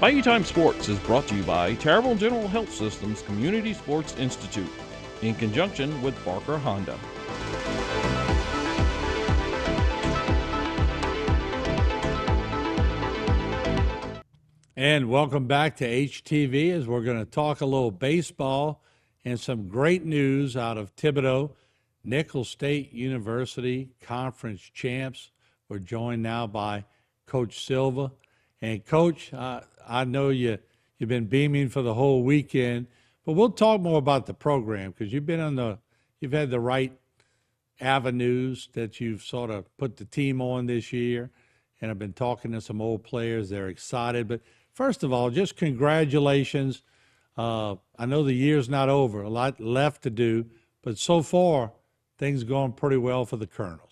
Bayou Time Sports is brought to you by Terrible General Health System's Community Sports Institute in conjunction with Barker Honda. And welcome back to HTV as we're going to talk a little baseball and some great news out of Thibodaux. Nicholls State University Conference champs. We're joined now by Coach Silva. And Coach, I know you've been beaming for the whole weekend, but we'll talk more about the program because you've had the right avenues that you've sort of put the team on this year. And I've been talking to some old players. They're excited. But first of all, just congratulations. I know the year's not over, a lot left to do, but so far, things going pretty well for the Colonels.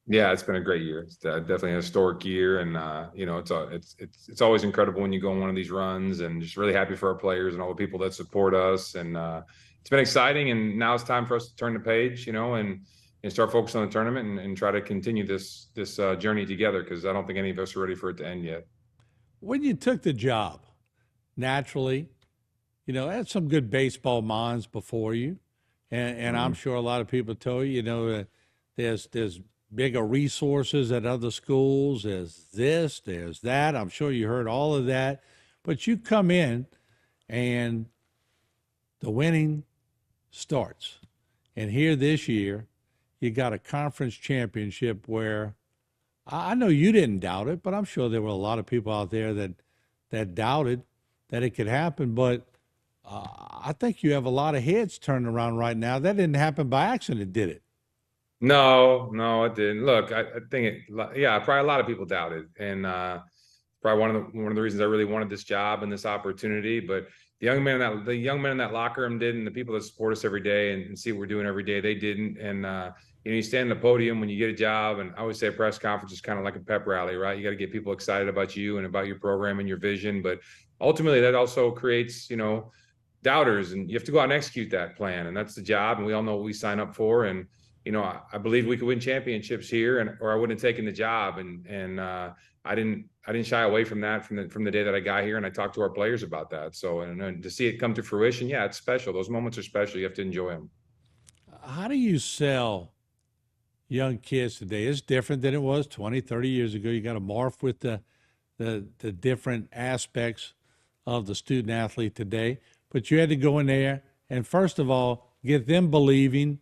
Yeah, it's been a great year. It's definitely a historic year, and it's always incredible when you go on one of these runs. And just really happy for our players and all the people that support us. And it's been exciting. And now it's time for us to turn the page, and start focusing on the tournament and try to continue this journey together because I don't think any of us are ready for it to end yet. When you took the job, naturally, had some good baseball minds before you. And I'm sure a lot of people told you, that there's bigger resources at other schools. There's this, there's that. I'm sure you heard all of that. But you come in and the winning starts. And here this year, you got a conference championship where I know you didn't doubt it, but I'm sure there were a lot of people out there that doubted that it could happen. But I think you have a lot of heads turning around right now. That didn't happen by accident, did it? No, it didn't. Look, I think probably a lot of people doubted, and probably one of the reasons I really wanted this job and this opportunity. But the young men in that locker room didn't. The people that support us every day and see what we're doing every day, they didn't. And you stand on the podium when you get a job, and I always say a press conference is kind of like a pep rally, right? You got to get people excited about you and about your program and your vision, but ultimately that also creates, doubters, and you have to go out and execute that plan, and that's the job. And we all know what we sign up for. And I believe we could win championships here, or I wouldn't have taken the job. And I didn't shy away from that from the day that I got here, and I talked to our players about that. So, and to see it come to fruition, yeah, it's special. Those moments are special. You have to enjoy them. How do you sell young kids today? It's different than it was 20, 30 years ago. You got to morph with the different aspects of the student athlete today. But you had to go in there and, first of all, get them believing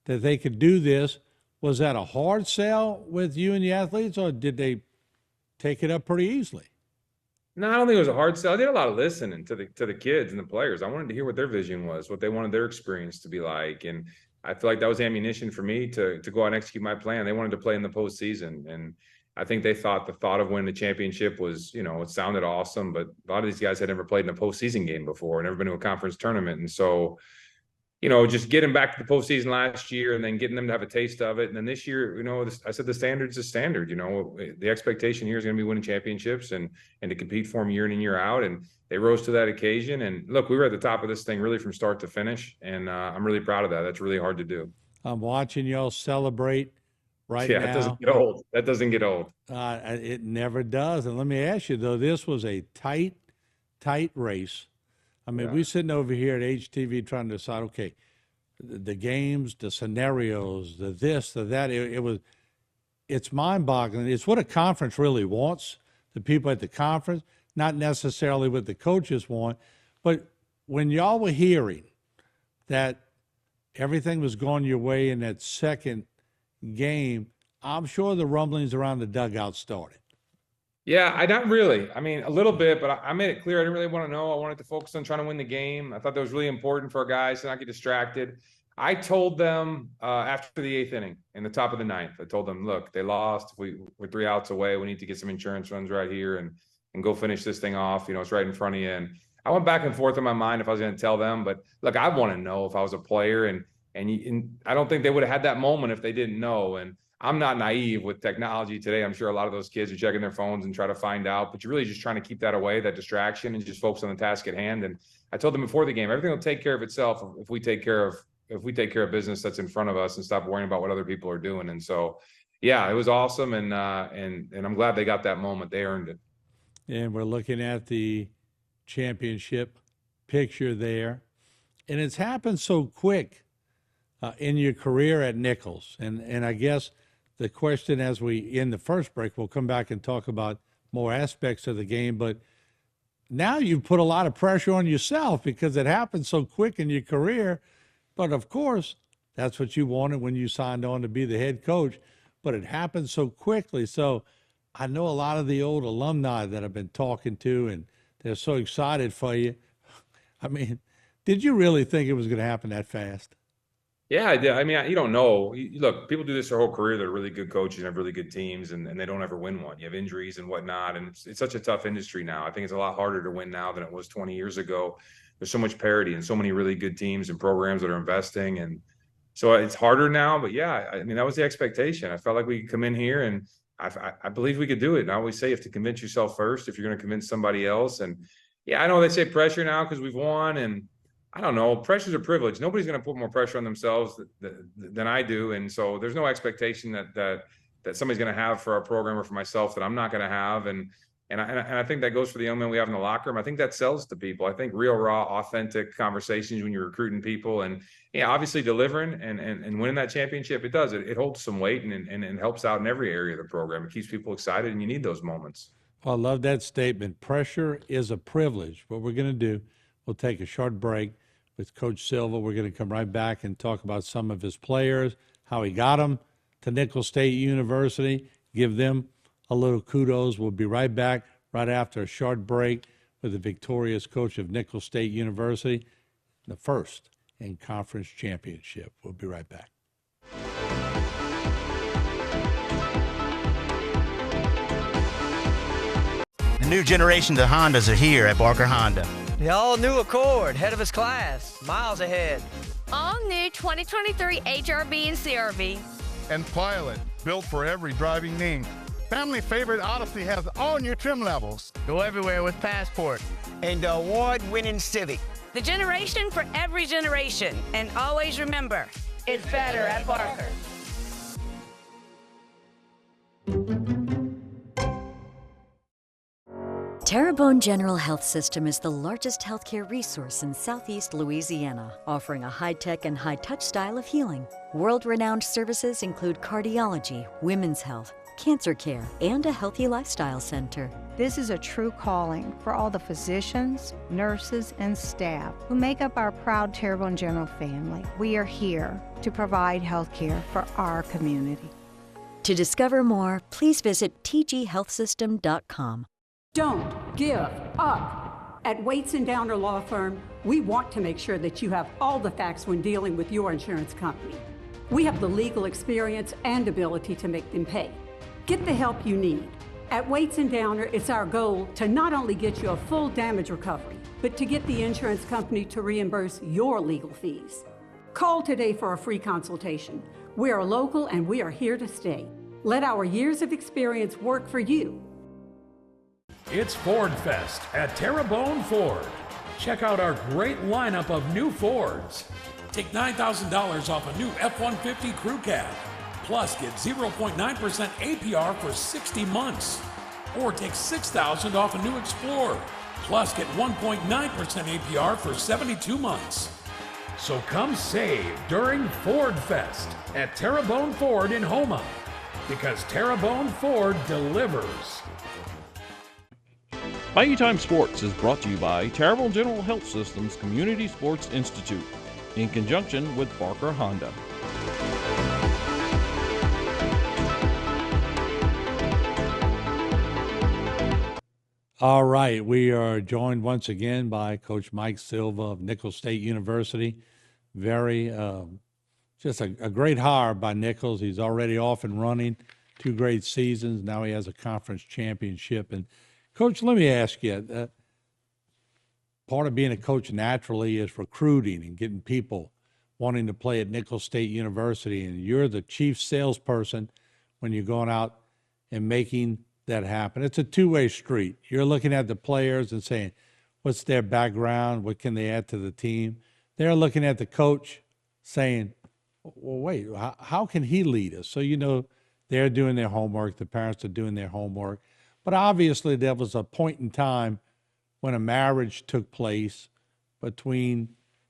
that they could do this. Was that a hard sell with you and the athletes, or did they take it up pretty easily? No, I don't think it was a hard sell. I did a lot of listening to the kids and the players. I wanted to hear what their vision was, what they wanted their experience to be like. And I feel like that was ammunition for me to go out and execute my plan. They wanted to play in the postseason. And I think they thought the thought of winning the championship was, it sounded awesome, but a lot of these guys had never played in a postseason game before, never been to a conference tournament. And so, just getting back to the postseason last year and then getting them to have a taste of it. And then this year, I said the standard's the standard. The expectation here is going to be winning championships and to compete for them year in and year out. And they rose to that occasion. And look, we were at the top of this thing really from start to finish. And I'm really proud of that. That's really hard to do. I'm watching y'all celebrate right now. Yeah, it doesn't get old. That doesn't get old. It never does. And let me ask you, though, this was a tight race. I mean, we're sitting over here at HTV trying to decide, okay, the games, the scenarios, the this, the that. It's mind-boggling. It's what a conference really wants, the people at the conference, not necessarily what the coaches want. But when y'all were hearing that everything was going your way in that second game, I'm sure the rumblings around the dugout started. Yeah, not really. I mean, a little bit, but I made it clear I didn't really want to know. I wanted to focus on trying to win the game. I thought that was really important for our guys to not get distracted. I told them after the eighth inning, in the top of the ninth, I told them, look, they lost. We're 3 outs away. We need to get some insurance runs right here and go finish this thing off. It's right in front of you. And I went back and forth in my mind if I was going to tell them. But look, I want to know if I was a player. And I don't think they would have had that moment if they didn't know. And I'm not naive with technology today. I'm sure a lot of those kids are checking their phones and try to find out, but you're really just trying to keep that away, that distraction, and just focus on the task at hand. And I told them before the game, everything will take care of itself if we take care of business that's in front of us and stop worrying about what other people are doing. And so, yeah, it was awesome. And I'm glad they got that moment. They earned it. And we're looking at the championship picture there. And it's happened so quick in your career at Nicholls. And I guess the question as we end the first break, we'll come back and talk about more aspects of the game. But now you've put a lot of pressure on yourself because it happened so quick in your career. But of course, that's what you wanted when you signed on to be the head coach. But it happened so quickly. So I know a lot of the old alumni that I've been talking to, and they're so excited for you. I mean, did you really think it was going to happen that fast? Yeah, I did. I mean, you don't know. Look, people do this their whole career. They're really good coaches and have really good teams, and they don't ever win one. You have injuries and whatnot, and it's such a tough industry now. I think it's a lot harder to win now than it was 20 years ago. There's so much parity and so many really good teams and programs that are investing, and so it's harder now. But yeah, I mean, that was the expectation. I felt like we could come in here, and I believe we could do it. And I always say you have to convince yourself first if you're going to convince somebody else. And yeah, I know they say pressure now because we've won, and I don't know. Pressure's a privilege. Nobody's going to put more pressure on themselves than I do, and so there's no expectation that somebody's going to have for our program or for myself that I'm not going to have. And I think that goes for the young men we have in the locker room. I think that sells to people. I think real, raw, authentic conversations when you're recruiting people, and yeah, obviously delivering and winning that championship. It does. It holds some weight and helps out in every area of the program. It keeps people excited, and you need those moments. Well, I love that statement. Pressure is a privilege. What we're going to do, we'll take a short break with Coach Silva. We're going to come right back and talk about some of his players, how he got them to Nicholls State University, give them a little kudos. We'll be right back right after a short break with the victorious coach of Nicholls State University, the first in conference championship. We'll be right back. The new generation of Hondas are here at Barker Honda. The all-new Accord, head of its class, miles ahead. All new 2023 HRV and CRV. And Pilot, built for every driving need. Family favorite Odyssey has all new trim levels. Go everywhere with Passport. And the award-winning Civic. The generation for every generation. And always remember, it's better at Barker. Terrebonne General Health System is the largest healthcare resource in Southeast Louisiana, offering a high-tech and high-touch style of healing. World-renowned services include cardiology, women's health, cancer care, and a healthy lifestyle center. This is a true calling for all the physicians, nurses, and staff who make up our proud Terrebonne General family. We are here to provide healthcare for our community. To discover more, please visit tghealthsystem.com. Don't give up. At Waits & Downer Law Firm, we want to make sure that you have all the facts when dealing with your insurance company. We have the legal experience and ability to make them pay. Get the help you need. At Waits & Downer, it's our goal to not only get you a full damage recovery, but to get the insurance company to reimburse your legal fees. Call today for a free consultation. We are local and we are here to stay. Let our years of experience work for you. It's Ford Fest at Terrebonne Ford. Check out our great lineup of new Fords. Take $9,000 off a new F-150 Crew Cab. Plus, get 0.9% APR for 60 months. Or take $6,000 off a new Explorer. Plus, get 1.9% APR for 72 months. So come save during Ford Fest at Terrebonne Ford in Houma. Because Terrebonne Ford delivers. Bayou Time Sports is brought to you by Terrebonne General Health System's Community Sports Institute in conjunction with Barker Honda. All right, we are joined once again by Coach Mike Silva of Nicholls State University. Very, just a great hire by Nicholls. He's already off and running, 2 great seasons. Now he has a conference championship. And Coach, let me ask you, part of being a coach naturally is recruiting and getting people wanting to play at Nicholls State University, and you're the chief salesperson when you're going out and making that happen. It's a two-way street. You're looking at the players and saying, what's their background? What can they add to the team? They're looking at the coach saying, well, wait, how can he lead us? So, they're doing their homework. The parents are doing their homework. But obviously there was a point in time when a marriage took place between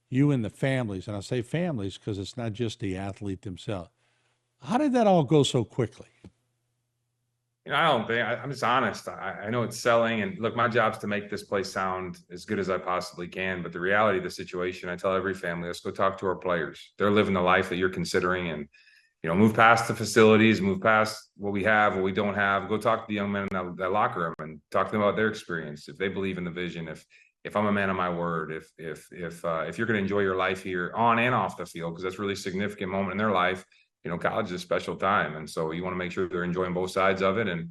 you and the families. And I say families because it's not just the athlete themselves. How did that all go so quickly? I don't think, I'm just honest. I know it's selling, and look, my job's to make this place sound as good as I possibly can. But the reality of the situation, I tell every family, let's go talk to our players. They're living the life that you're considering, and, move past the facilities, move past what we have, what we don't have. Go talk to the young men in that locker room and talk to them about their experience. If they believe in the vision, if I'm a man of my word, if you're going to enjoy your life here on and off the field, because that's a really significant moment in their life. College is a special time. And so you want to make sure they're enjoying both sides of it. And,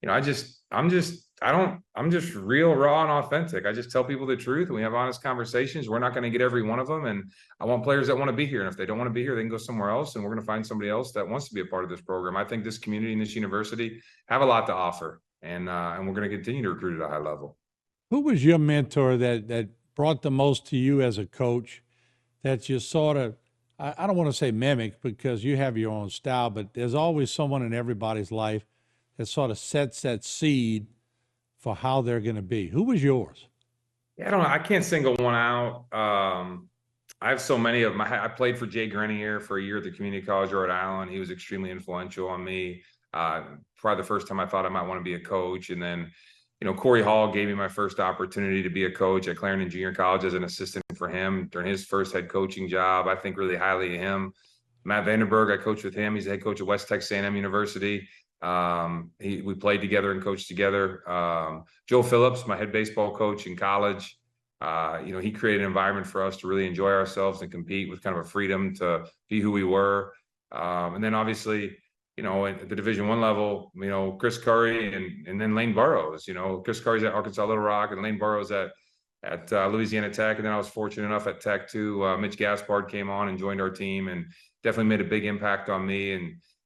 I'm just real, raw, and authentic. I just tell people the truth, and we have honest conversations. We're not going to get every one of them. And I want players that want to be here. And if they don't want to be here, they can go somewhere else. And we're going to find somebody else that wants to be a part of this program. I think this community and this university have a lot to offer. And we're going to continue to recruit at a high level. Who was your mentor that brought the most to you as a coach, that you sort of, I don't want to say mimic because you have your own style, but there's always someone in everybody's life that sort of sets that seed for how they're going to be? Who was yours? Yeah, I don't know. I can't single one out. I have so many of them. I played for Jay Grenier for a year at the Community College of Rhode Island. He was extremely influential on me. Probably the first time I thought I might want to be a coach. And then, Corey Hall gave me my first opportunity to be a coach at Clarendon Junior College as an assistant for him during his first head coaching job. I think really highly of him. Matt Vandenberg, I coached with him. He's the head coach at West Texas A&M University. We played together and coached together. Joe Phillips, my head baseball coach in college, he created an environment for us to really enjoy ourselves and compete with kind of a freedom to be who we were. And then obviously, at the Division I level, Chris Curry and then Lane Burroughs. Chris Curry's at Arkansas Little Rock and Lane Burroughs at Louisiana Tech. And then I was fortunate enough at Tech too. Mitch Gaspard came on and joined our team and definitely made a big impact on me.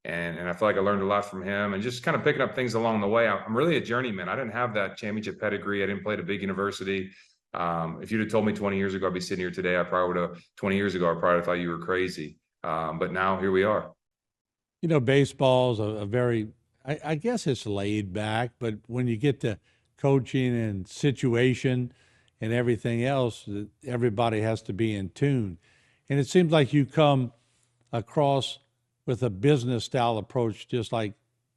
And I feel like I learned a lot from him and just kind of picking up things along the way. I'm really a journeyman. I didn't have that championship pedigree. I didn't play at a big university. If you'd have told me 20 years ago I'd be sitting here today, I probably would have. 20 years ago, I probably thought you were crazy. But now here we are. Baseball's a very, I guess it's laid back, but when you get to coaching and situation and everything else, everybody has to be in tune. And it seems like you come across with a business style approach, just like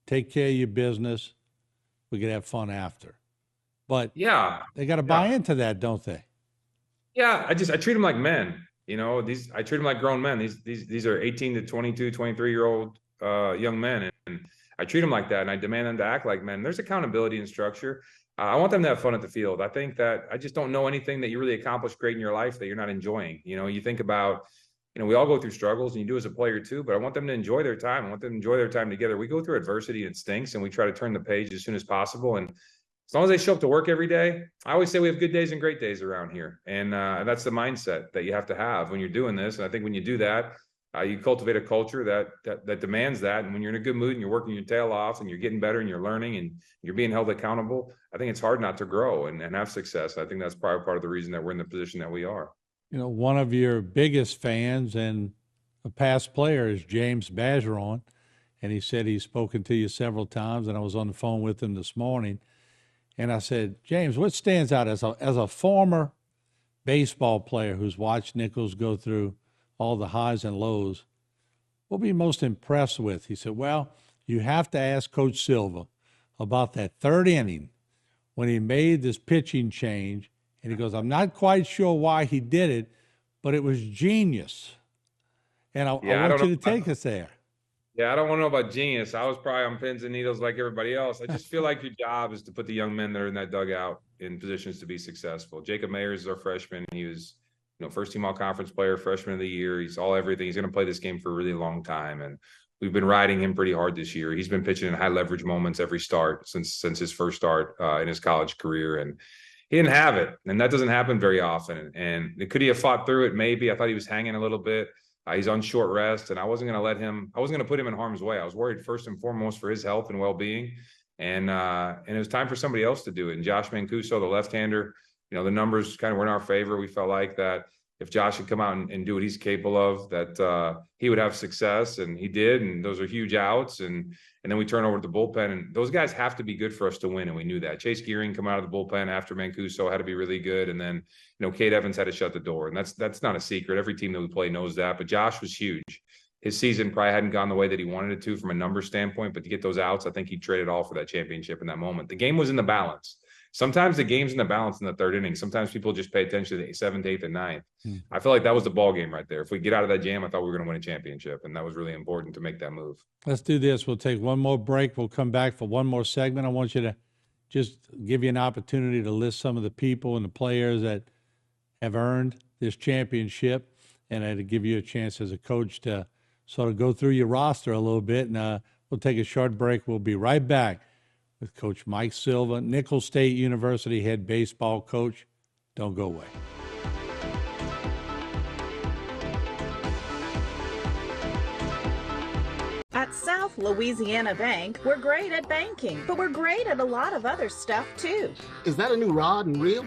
take care of your business, we could have fun after. But yeah, they got to buy into that, don't they? Yeah, I treat them like men. I treat them like grown men. These are 18 to 22, 23-year-old young men, and I treat them like that, and I demand them to act like men. There's accountability and structure. I want them to have fun at the field. I think that I just don't know anything that you really accomplish great in your life that you're not enjoying. You think about, we all go through struggles, and you do as a player too, but I want them to enjoy their time. I want them to enjoy their time together. We go through adversity and it stinks, and we try to turn the page as soon as possible. And as long as they show up to work every day, I always say we have good days and great days around here. And that's the mindset that you have to have when you're doing this. And I think when you do that, you cultivate a culture that demands that. And when you're in a good mood and you're working your tail off and you're getting better and you're learning and you're being held accountable, I think it's hard not to grow and have success. I think that's probably part of the reason that we're in the position that we are. One of your biggest fans and a past player is James Bergeron, and he said he's spoken to you several times, and I was on the phone with him this morning, and I said, James, what stands out as a former baseball player who's watched Nicholls go through all the highs and lows, what were you most impressed with? He said, well, you have to ask Coach Silva about that third inning when he made this pitching change. And he goes, I'm not quite sure why he did it, but it was genius. And I want you to take us there. Yeah, I don't want to know about genius. I was probably on pins and needles like everybody else. I just feel like your job is to put the young men that are in that dugout in positions to be successful. Jacob Mayers is our freshman. He was, first team all conference player, freshman of the year. He's all everything. He's going to play this game for a really long time. And we've been riding him pretty hard this year. He's been pitching in high leverage moments every start since his first start in his college career. And he didn't have it, and that doesn't happen very often. And could he have fought through it? Maybe. I thought he was hanging a little bit. He's on short rest, and I wasn't going to put him in harm's way. I was worried first and foremost for his health and well-being, and it was time for somebody else to do it. And Josh Mancuso, the left-hander, the numbers kind of were in our favor. We felt like that if Josh could come out and do what he's capable of, that he would have success, and he did. And those are huge outs. And then we turn over to the bullpen, and those guys have to be good for us to win. And we knew that. Chase Gearing come out of the bullpen after Mancuso had to be really good. And then, Cade Evans had to shut the door. And that's not a secret. Every team that we play knows that. But Josh was huge. His season probably hadn't gone the way that he wanted it to from a number standpoint, but to get those outs, I think he traded all for that championship in that moment. The game was in the balance. Sometimes the game's in the balance in the third inning. Sometimes people just pay attention to the 7th, 8th, and 9th. I feel like that was the ball game right there. If we get out of that jam, I thought we were going to win a championship, and that was really important to make that move. Let's do this. We'll take one more break. We'll come back for one more segment. I want you to just give you an opportunity to list some of the people and the players that have earned this championship, and to give you a chance as a coach to sort of go through your roster a little bit. And we'll take a short break. We'll be right back with Coach Mike Silva, Nicholls State University head baseball coach. Don't go away. At South Louisiana Bank, we're great at banking, but we're great at a lot of other stuff too. Is that a new rod and reel?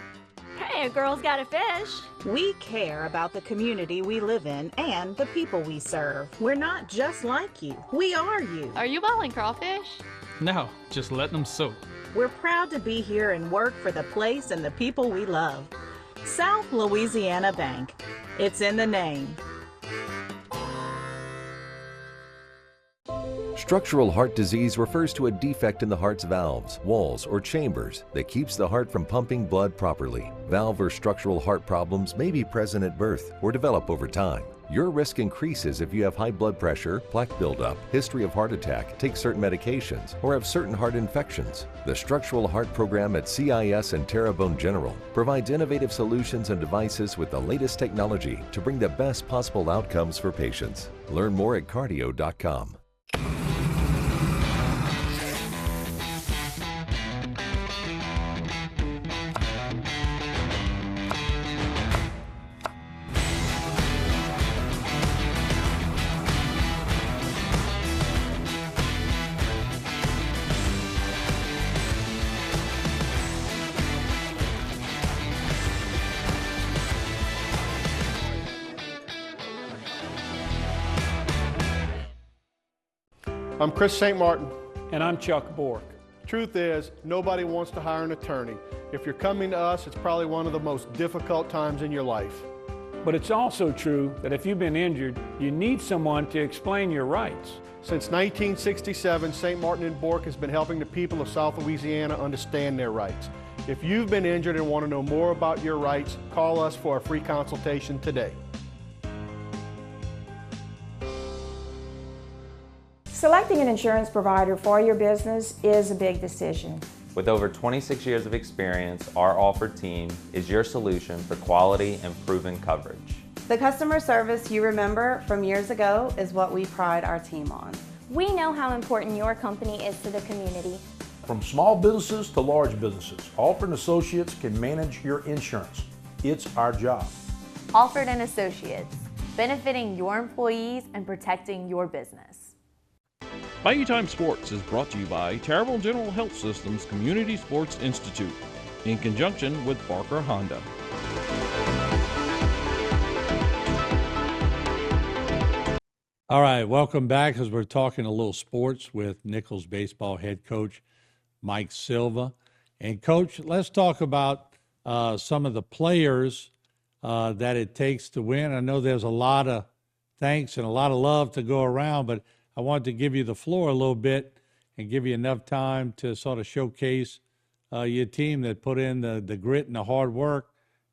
Hey, a girl's got a fish. We care about the community we live in and the people we serve. We're not just like you. We are you. Are you boiling crawfish? No, just letting them soak. We're proud to be here and work for the place and the people we love. South Louisiana Bank. It's in the name. Structural heart disease refers to a defect in the heart's valves, walls, or chambers that keeps the heart from pumping blood properly. Valve or structural heart problems may be present at birth or develop over time. Your risk increases if you have high blood pressure, plaque buildup, history of heart attack, take certain medications, or have certain heart infections. The Structural Heart Program at CIS and Terrebonne General provides innovative solutions and devices with the latest technology to bring the best possible outcomes for patients. Learn more at cardio.com. I'm Chris St. Martin. And I'm Chuck Bork. Truth is, nobody wants to hire an attorney. If you're coming to us, it's probably one of the most difficult times in your life. But it's also true that if you've been injured, you need someone to explain your rights. Since 1967, St. Martin and Bork has been helping the people of South Louisiana understand their rights. If you've been injured and want to know more about your rights, call us for a free consultation today. Selecting an insurance provider for your business is a big decision. With over 26 years of experience, our offered team is your solution for quality and proven coverage. The customer service you remember from years ago is what we pride our team on. We know how important your company is to the community. From small businesses to large businesses, Alford & Associates can manage your insurance. It's our job. Alford & Associates, benefiting your employees and protecting your business. Bayou Time Sports is brought to you by Terrebonne General Health System's Community Sports Institute in conjunction with Barker Honda. All right, welcome back as we're talking a little sports with Nicholls baseball head coach Mike Silva. And Coach, let's talk about some of the players that it takes to win. I know there's a lot of thanks and a lot of love to go around, but I wanted to give you the floor a little bit and give you enough time to sort of showcase your team that put in the grit and the hard work,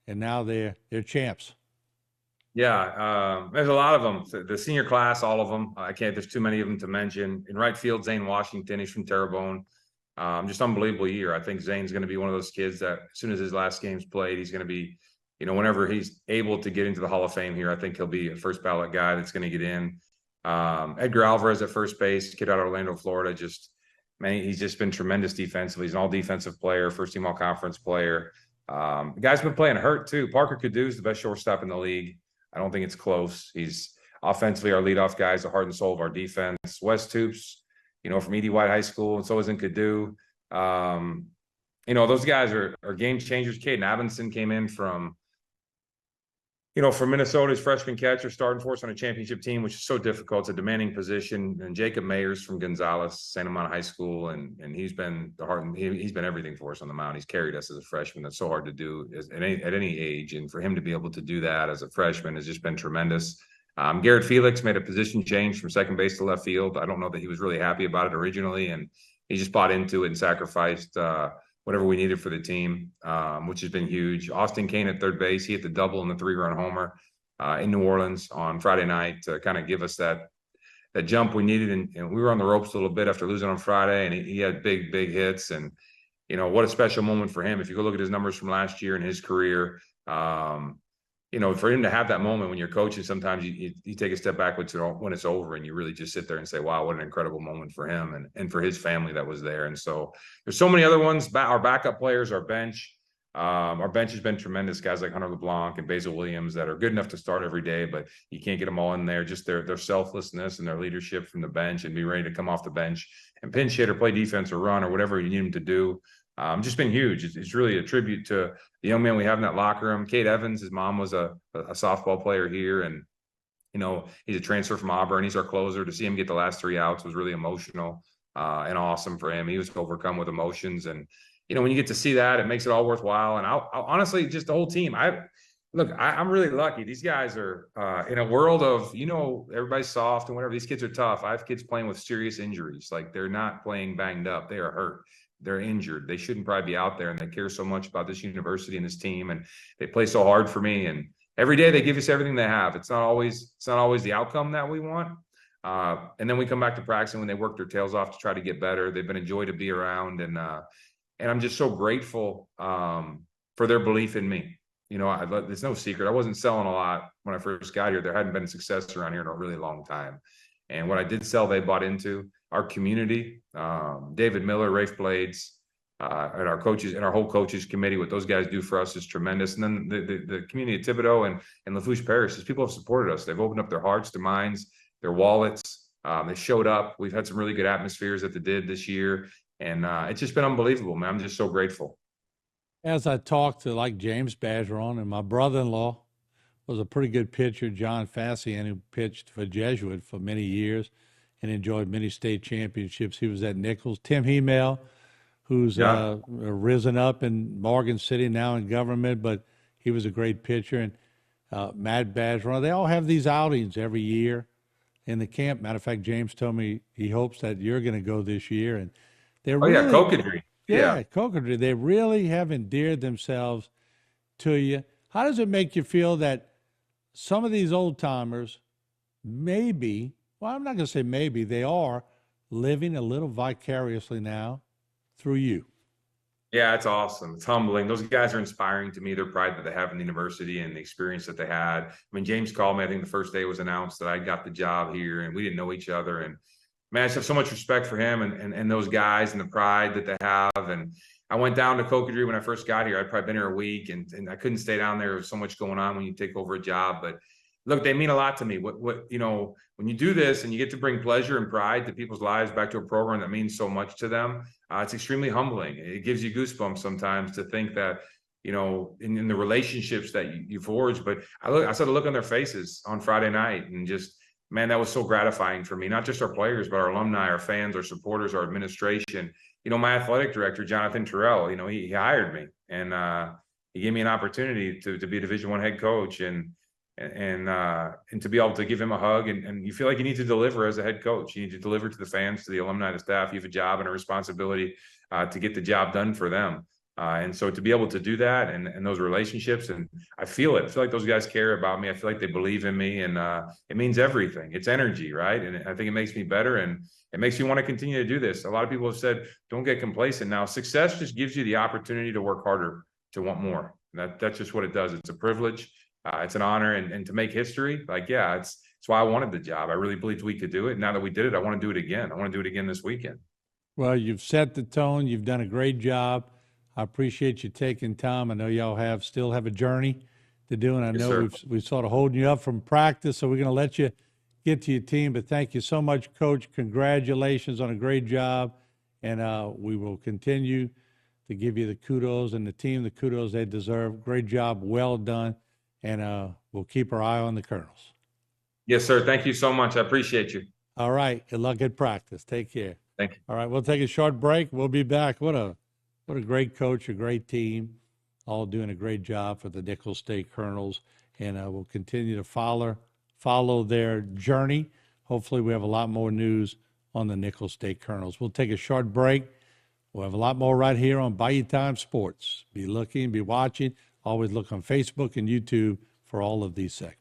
and now they're champs. Yeah, there's a lot of them. The senior class, all of them. There's too many of them to mention. In right field, Zane Washington, he's from Terrebonne. Just unbelievable year. I think Zane's going to be one of those kids that as soon as his last game's played, he's going to be, whenever he's able to get into the Hall of Fame here, I think he'll be a first ballot guy that's going to get in. Edgar Alvarez at first base, kid out of Orlando, Florida. He's just been tremendous defensively. He's an all defensive player, first team all conference player. The guy's been playing hurt too. Parker Cadu's the best shortstop in the league. I don't think it's close. He's offensively our leadoff guy. He's the heart and soul of our defense. Wes Toops, from E.D. White High School, and so is Cadu. Those guys are game changers. Caden Avinson came in from For Minnesota's freshman catcher starting for us on a championship team, which is so difficult. It's a demanding position. And Jacob Mayers from Gonzales, Santa Monica High School, and he's been the heart. He's been everything for us on the mound. He's carried us as a freshman. That's so hard to do at any age, and for him to be able to do that as a freshman has just been tremendous. Garrett Felix made a position change from second base to left field. I don't know that he was really happy about it originally, and he just bought into it and sacrificed whatever we needed for the team, which has been huge. Austin Kane at third base, he hit the double and the 3-run homer in New Orleans on Friday night to kind of give us that jump we needed. And we were on the ropes a little bit after losing on Friday, and he had big hits. And, what a special moment for him. If you go look at his numbers from last year and his career, for him to have that moment when you're coaching, sometimes you take a step back when it's over, and you really just sit there and say, wow, what an incredible moment for him and for his family that was there. And so there's so many other ones. Our backup players, our bench has been tremendous. Guys like Hunter LeBlanc and Basil Williams that are good enough to start every day, but you can't get them all in there. Just their selflessness and their leadership from the bench, and be ready to come off the bench and pinch hit or play defense or run or whatever you need them to do. Just been huge. It's really a tribute to the young man we have in that locker room. Kate Evans, his mom was a softball player here, and he's a transfer from Auburn. He's our closer. To see him get the last 3 outs was really emotional and awesome for him. He was overcome with emotions, and when you get to see that, it makes it all worthwhile. And I'll honestly, just the whole team. I'm really lucky. These guys are in a world of everybody's soft and whatever. These kids are tough. I have kids playing with serious injuries. Like, they're not playing banged up. They are hurt. They're injured. They shouldn't probably be out there, and they care so much about this university and this team, and they play so hard for me. And every day they give us everything they have. It's not always the outcome that we want. And then we come back to practice, and when they work their tails off to try to get better, they've been a joy to be around. And I'm just so grateful for their belief in me. There's no secret. I wasn't selling a lot when I first got here. There hadn't been a success around here in a really long time. And what I did sell, they bought into. Our community, David Miller, Rafe Blades, and our coaches and our whole coaches committee, what those guys do for us is tremendous. And then the community of Thibodaux and Lafourche Parish, these people have supported us. They've opened up their hearts, their minds, their wallets. They showed up. We've had some really good atmospheres at the DID this year. And it's just been unbelievable, man. I'm just so grateful. As I talked to James Bergeron, and my brother-in-law was a pretty good pitcher, John Fassian, who pitched for Jesuit for many years and enjoyed many state championships. He was at Nicholls. Tim Hemel, who's risen up in Morgan City now in government, but he was a great pitcher. And Matt Bergeron, they all have these outings every year in the camp. Matter of fact, James told me he hopes that you're going to go this year. And they're Cocodrie. Yeah, Cocodrie. They really have endeared themselves to you. How does it make you feel that some of these old timers maybe, well, I'm not going to say maybe, they are living a little vicariously now through you? Yeah, it's awesome. It's humbling. Those guys are inspiring to me. Their pride that they have in the university and the experience that they had. I mean, James called me, I think the first day it was announced that I got the job here, and we didn't know each other. And man, I just have so much respect for him and those guys and the pride that they have. And I went down to Cocodrie when I first got here. I'd probably been here a week, and I couldn't stay down there. There was so much going on when you take over a job. But look, they mean a lot to me. When you do this and you get to bring pleasure and pride to people's lives back to a program that means so much to them, it's extremely humbling. It gives you goosebumps sometimes to think that, in the relationships that you forge. But I saw the look on their faces on Friday night, and just, man, that was so gratifying for me. Not just our players, but our alumni, our fans, our supporters, our administration. My athletic director, Jonathan Terrell, he hired me, and he gave me an opportunity to be a Division I head coach, and to be able to give him a hug. And you feel like you need to deliver as a head coach. You need to deliver to the fans, to the alumni, the staff. You have a job and a responsibility to get the job done for them. And so to be able to do that and those relationships, and I feel it. I feel like those guys care about me. I feel like they believe in me, and it means everything. It's energy, right? And I think it makes me better, and it makes me want to continue to do this. A lot of people have said, don't get complacent. Now, success just gives you the opportunity to work harder, to want more. That's just what it does. It's a privilege. It's an honor, and to make history, it's why I wanted the job. I really believed we could do it. Now that we did it, I want to do it again. I want to do it again this weekend. Well, you've set the tone. You've done a great job. I appreciate you taking time. I know y'all still have a journey to do, and I know we've sort of holding you up from practice, so we're going to let you get to your team. But thank you so much, Coach. Congratulations on a great job, and we will continue to give you the kudos and the team the kudos they deserve. Great job, well done. and we'll keep our eye on the Colonels. Yes, sir. Thank you so much. I appreciate you. All right. Good luck at practice. Take care. Thank you. All right. We'll take a short break. We'll be back. What a great coach, a great team, all doing a great job for the Nicholls State Colonels. And we'll continue to follow their journey. Hopefully we have a lot more news on the Nicholls State Colonels. We'll take a short break. We'll have a lot more right here on Bayou Time Sports. Be looking, be watching. Always look on Facebook and YouTube for all of these segments.